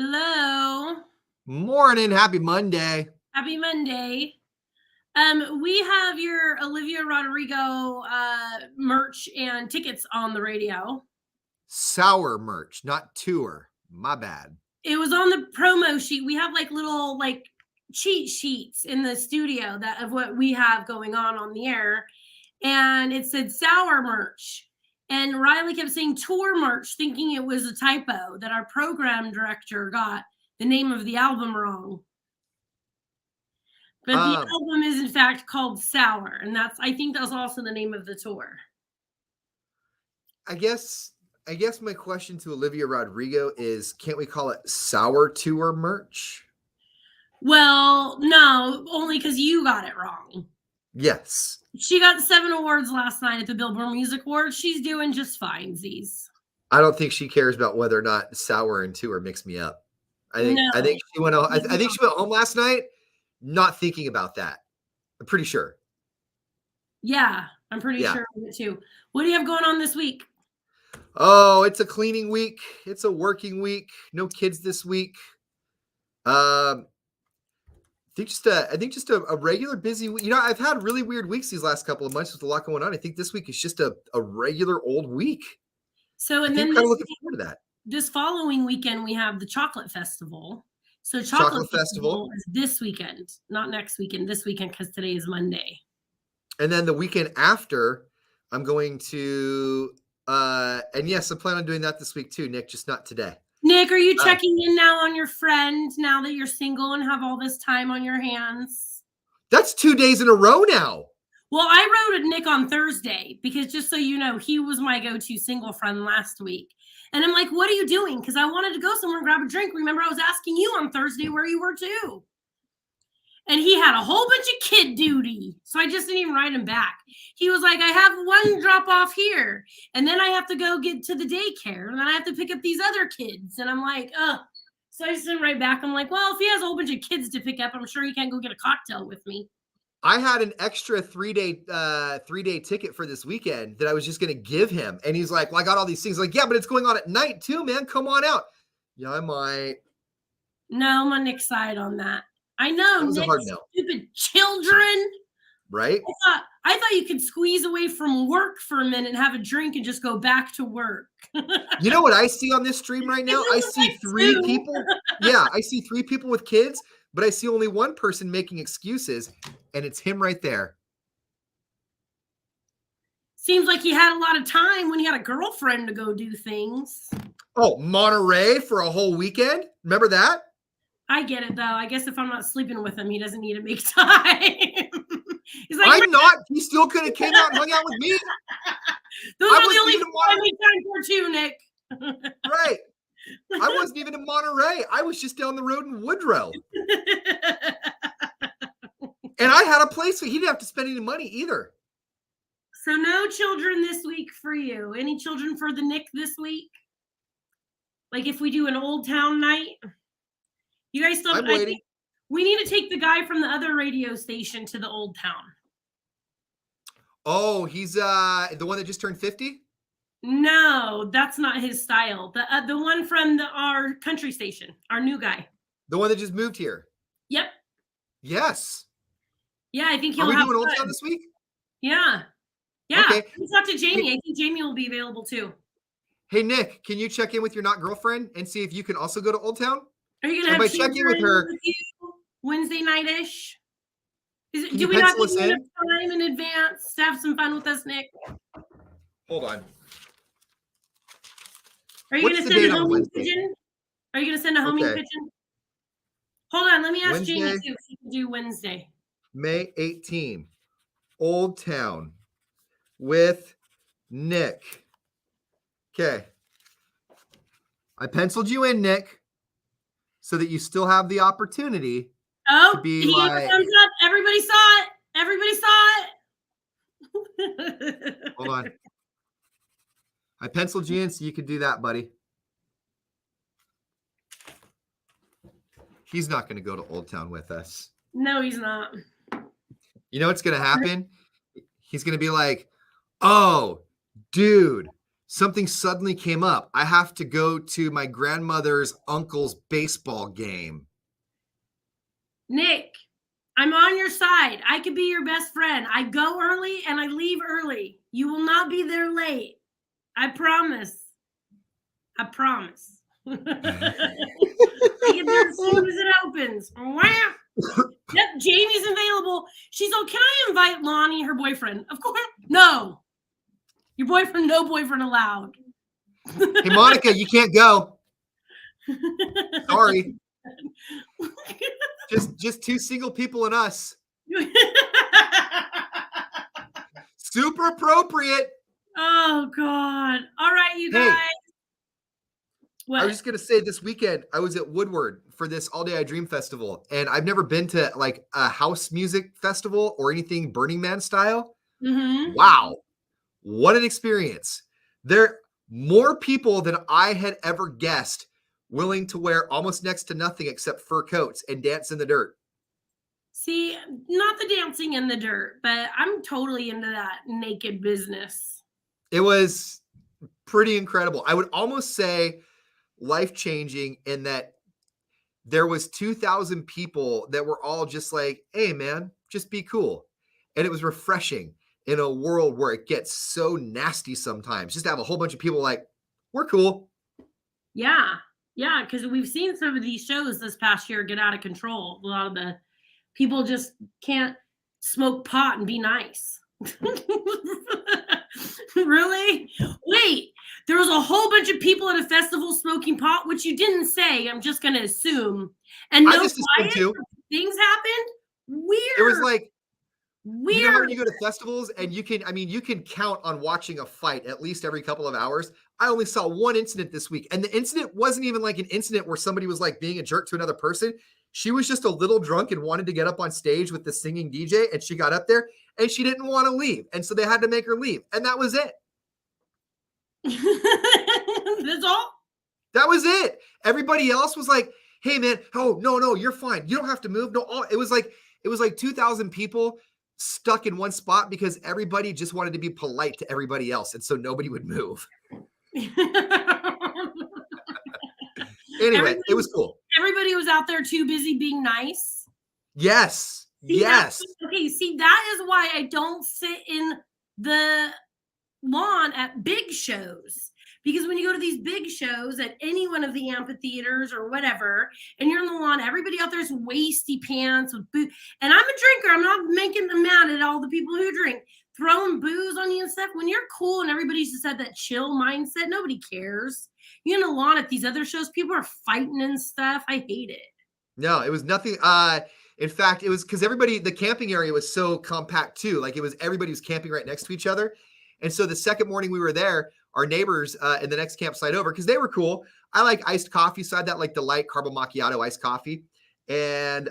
Hello. Morning. Happy Monday. Happy Monday. We have your Olivia Rodrigo merch and tickets on the radio. Sour merch, not tour. My bad. It was on the promo sheet. We have like little cheat sheets in the studio that of what we have going on the air, and it said sour merch. And Riley kept saying tour merch, thinking it was a typo, that our program director got the name of the album wrong. But the album is in fact called Sour, and I think that's also the name of the tour. I guess my question to Olivia Rodrigo is, can't we call it Sour Tour merch? Well, no, only because you got it wrong. Yes. She got 7 awards last night at the Billboard Music Awards. She's doing just fine, Z's. I don't think she cares about whether or not sour and tour mix me up. I think she went I think she went home last night not thinking about that. I'm pretty sure. Yeah, I'm pretty sure of it too. What do you have going on this week? Oh, it's a cleaning week. It's a working week. No kids this week. I think just a regular busy week. I've had really weird weeks these last couple of months with a lot going on. I think this week is just a regular old week. So, and then I'm kind of looking forward to that. This following weekend, we have the Chocolate Festival. So Chocolate Festival is this weekend, not next weekend, this weekend, because today is Monday. And then the weekend after, I'm going to, and yes, I plan on doing that this week too, Nick, just not today. Nick, are you checking in now on your friend now that you're single and have all this time on your hands? That's 2 days in a row now. Well, I wrote a Nick on Thursday because, just so you know, he was my go-to single friend last week. And I'm like, what are you doing? Because I wanted to go somewhere and grab a drink. Remember, I was asking you on Thursday where you were too. And he had a whole bunch of kid duty. So I just didn't even write him back. He was like, I have one drop off here. And then I have to go get to the daycare. And then I have to pick up these other kids. And I'm like, oh. So I just didn't write back. I'm like, well, if he has a whole bunch of kids to pick up, I'm sure he can't go get a cocktail with me. I had an extra 3-day ticket for this weekend that I was just going to give him. And he's like, well, I got all these things. Like, yeah, but it's going on at night too, man. Come on out. Yeah, I might. No, I'm on Nick's side on that. I know, that was Nick, a hard no. Stupid children. Right? I thought you could squeeze away from work for a minute and have a drink and just go back to work. You know what I see on this stream right now? I see 3 people. Yeah, I see 3 people with kids, but I see only one person making excuses, and it's him right there. Seems like he had a lot of time when he had a girlfriend to go do things. Oh, Monterey for a whole weekend? Remember that? I get it, though. I guess if I'm not sleeping with him, he doesn't need to make time. He's like, I'm not. He still could have came out and hung out with me. Those are the only people I make time for too, Nick. Right. I wasn't even in Monterey. I was just down the road in Woodrow. And I had a place where he didn't have to spend any money either. So no children this week for you. Any children for the Nick this week? Like if we do an Old Town night? You guys still, I'm waiting. We need to take the guy from the other radio station to the Old Town. Oh, he's the one that just turned 50? No, that's not his style. The one from our country station, our new guy. The one that just moved here? Yep. Yes. Yeah, I think he'll Are we have doing fun. Old Town this week? Yeah. Yeah. Okay. Let's talk to Jamie. I think Jamie will be available too. Hey, Nick, can you check in with your not girlfriend and see if you can also go to Old Town? Are you going to have check in with her with you Wednesday night-ish? Do we not give you enough time in advance to have some fun with us, Nick? Hold on. Are you going to send a homing pigeon? Are you going to send a homing pigeon? Hold on. Let me ask Jamie, too, if she can do Wednesday. May 18, Old Town with Nick. Okay. I penciled you in, Nick, so that you still have the opportunity to be he gave a thumbs up. Everybody saw it. Everybody saw it. Hold on. I penciled you in so you could do that, buddy. He's not going to go to Old Town with us. No, he's not. You know what's going to happen? He's going to be like, oh, dude, something suddenly came up. I have to go to my grandmother's uncle's baseball game. Nick, I'm on your side. I could be your best friend. I go early and I leave early. You will not be there late. I promise. I promise. I get there as soon as it opens. Yep, Jamie's available. She's like, can I invite Lonnie, her boyfriend? Of course. No. Your boyfriend, no boyfriend allowed. Hey, Monica, you can't go. Sorry. Just two single people and us. Super appropriate. Oh, God. All right, you guys. I was just going to say this weekend, I was at Woodward for this All Day I Dream festival, and I've never been to like a house music festival or anything Burning Man style. Mm-hmm. Wow. What an experience. There are more people than I had ever guessed willing to wear almost next to nothing except fur coats and dance in the dirt. See, not the dancing in the dirt, but I'm totally into that naked business. It was pretty incredible. I would almost say life-changing in that there was 2,000 people that were all just like, hey, man, just be cool. And it was refreshing in a world where it gets so nasty sometimes. Just to have a whole bunch of people like, we're cool. Yeah. Yeah, because we've seen some of these shows this past year get out of control. A lot of the people just can't smoke pot and be nice. Really? Wait, there was a whole bunch of people at a festival smoking pot, which you didn't say. I'm just going to assume. And no just assumed too. Things happened. Weird. It was like, weird. You know how when you go to festivals and you can count on watching a fight at least every couple of hours. I only saw one incident this week. And the incident wasn't even like an incident where somebody was like being a jerk to another person. She was just a little drunk and wanted to get up on stage with the singing DJ. And she got up there and she didn't want to leave. And so they had to make her leave. And that was it. That's all? That was it. Everybody else was like, hey man, oh no, you're fine. You don't have to move. No, it was like 2,000 people stuck in one spot because everybody just wanted to be polite to everybody else. And so nobody would move. Anyway, it was cool. Everybody was out there too busy being nice. Yes. Yes. Okay. See, that is why I don't sit in the lawn at big shows. Because when you go to these big shows at any one of the amphitheaters or whatever, and you're on the lawn, everybody out there is wasty pants with booze. And I'm a drinker. I'm not making them mad at all the people who drink. Throwing booze on you and stuff. When you're cool and everybody's just had that chill mindset, nobody cares. You're on the lawn at these other shows, people are fighting and stuff. I hate it. No, it was nothing. In fact, it was because the camping area was so compact too. Like everybody was camping right next to each other. And so the second morning we were there, our neighbors in the next campsite over, because they were cool. I like iced coffee. So I had that like the light caramel macchiato iced coffee. And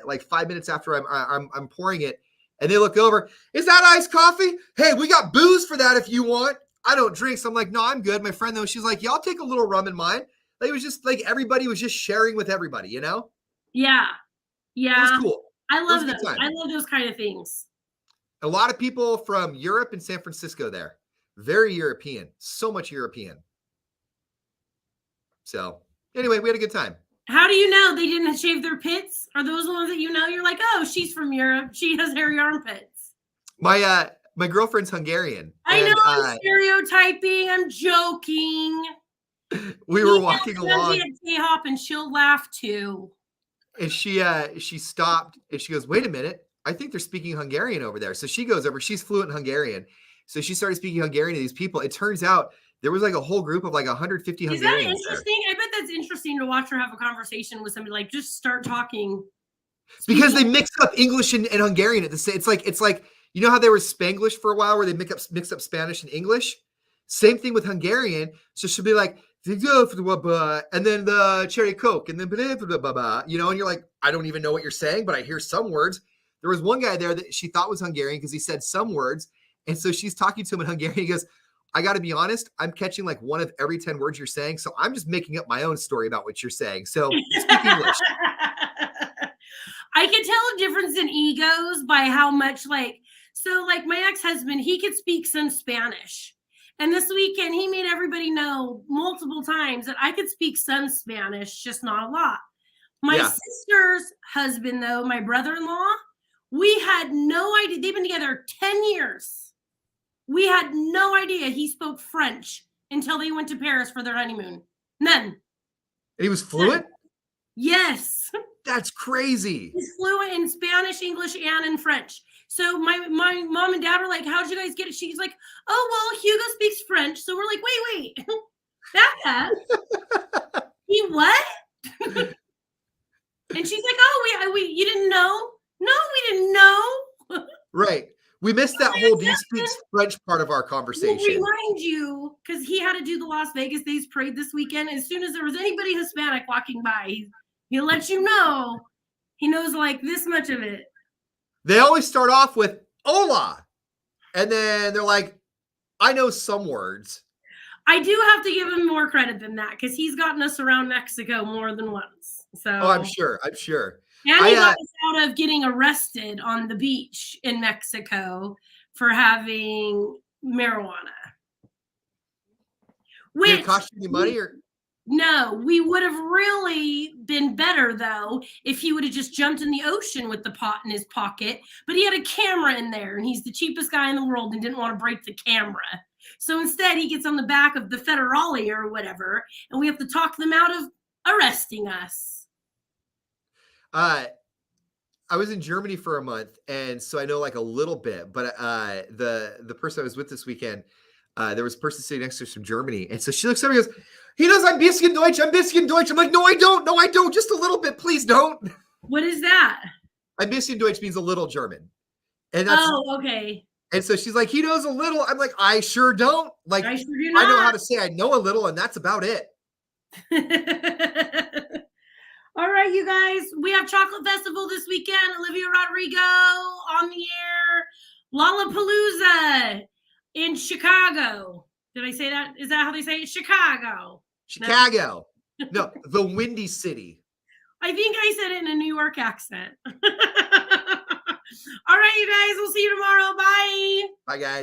like 5 minutes after I'm pouring it, and they look over, is that iced coffee? Hey, we got booze for that if you want. I don't drink. So I'm like, no, I'm good. My friend though, she's like, yeah, I'll take a little rum in mine. Like, it was just like everybody was just sharing with everybody, you know? Yeah. Yeah. It was cool. I love those. I love those kind of things. A lot of people from Europe and San Francisco there. Very European. So much European. So anyway, we had a good time. How do you know they didn't shave their pits? Are those the ones that you know? You're like, oh, she's from Europe. She has hairy armpits. My girlfriend's Hungarian. I know I'm stereotyping. I'm joking. We were walking along. K-hop and she'll laugh too. And she stopped and she goes, wait a minute. I think they're speaking Hungarian over there. So she goes over. She's fluent in Hungarian. So she started speaking Hungarian to these people. It turns out there was like a whole group of like 150 Hungarians. Is that interesting? There. I bet that's interesting to watch her have a conversation with somebody. Like, just start talking. Because they mix up English and Hungarian at the same. It's like you know how there was Spanglish for a while where they mix up Spanish and English. Same thing with Hungarian. So she'll be like, and then the cherry Coke, and then you know, and you're like, I don't even know what you're saying, but I hear some words. There was one guy there that she thought was Hungarian because he said some words. And so she's talking to him in Hungarian. He goes, I got to be honest, I'm catching like one of every 10 words you're saying. So I'm just making up my own story about what you're saying. So speak English. I can tell a difference in egos by how much like my ex-husband, he could speak some Spanish. And this weekend, he made everybody know multiple times that I could speak some Spanish, just not a lot. My sister's husband, though, my brother-in-law, we had no idea. They've been together 10 years. We had no idea he spoke French until they went to Paris for their honeymoon. None. And he was fluent? Yes. That's crazy. He's fluent in Spanish, English, and in French. So my mom and dad were like, how'd you guys get it? She's like, oh, well, Hugo speaks French. So we're like, wait. Back up. He what? And she's like, oh, we you didn't know? No, we didn't know. Right. We missed that whole "he speaks French" part of our conversation. We'll remind you, because he had to do the Las Vegas Days Parade this weekend. As soon as there was anybody Hispanic walking by, he'll let you know. He knows like this much of it. They always start off with "hola," and then they're like, I know some words. I do have to give him more credit than that, because he's gotten us around Mexico more than once. So I'm sure. And he got us out of getting arrested on the beach in Mexico for having marijuana. Did it cost you any money or? No, we would have really been better, though, if he would have just jumped in the ocean with the pot in his pocket. But he had a camera in there, and he's the cheapest guy in the world and didn't want to break the camera. So instead, he gets on the back of the Federale or whatever, and we have to talk them out of arresting us. I was in Germany for a month, and so I know like a little bit. But the person I was with this weekend, there was a person sitting next to us from Germany, and so she looks at me and goes, he does ein bisschen Deutsch, ein bisschen Deutsch. I'm like, no, I don't. Just a little bit, please don't. What is that? Ein bisschen Deutsch means a little German. And that's, okay. And so she's like, he knows a little. I'm like, I sure don't. Like, I sure do not. I know how to say I know a little, and that's about it. All right, you guys, we have Chocolate Festival this weekend. Olivia Rodrigo on the air. Lollapalooza in Chicago. Did I say that? Is that how they say it? Chicago. No, the Windy City. I think I said it in a New York accent. All right, you guys, we'll see you tomorrow. Bye. Bye, guys.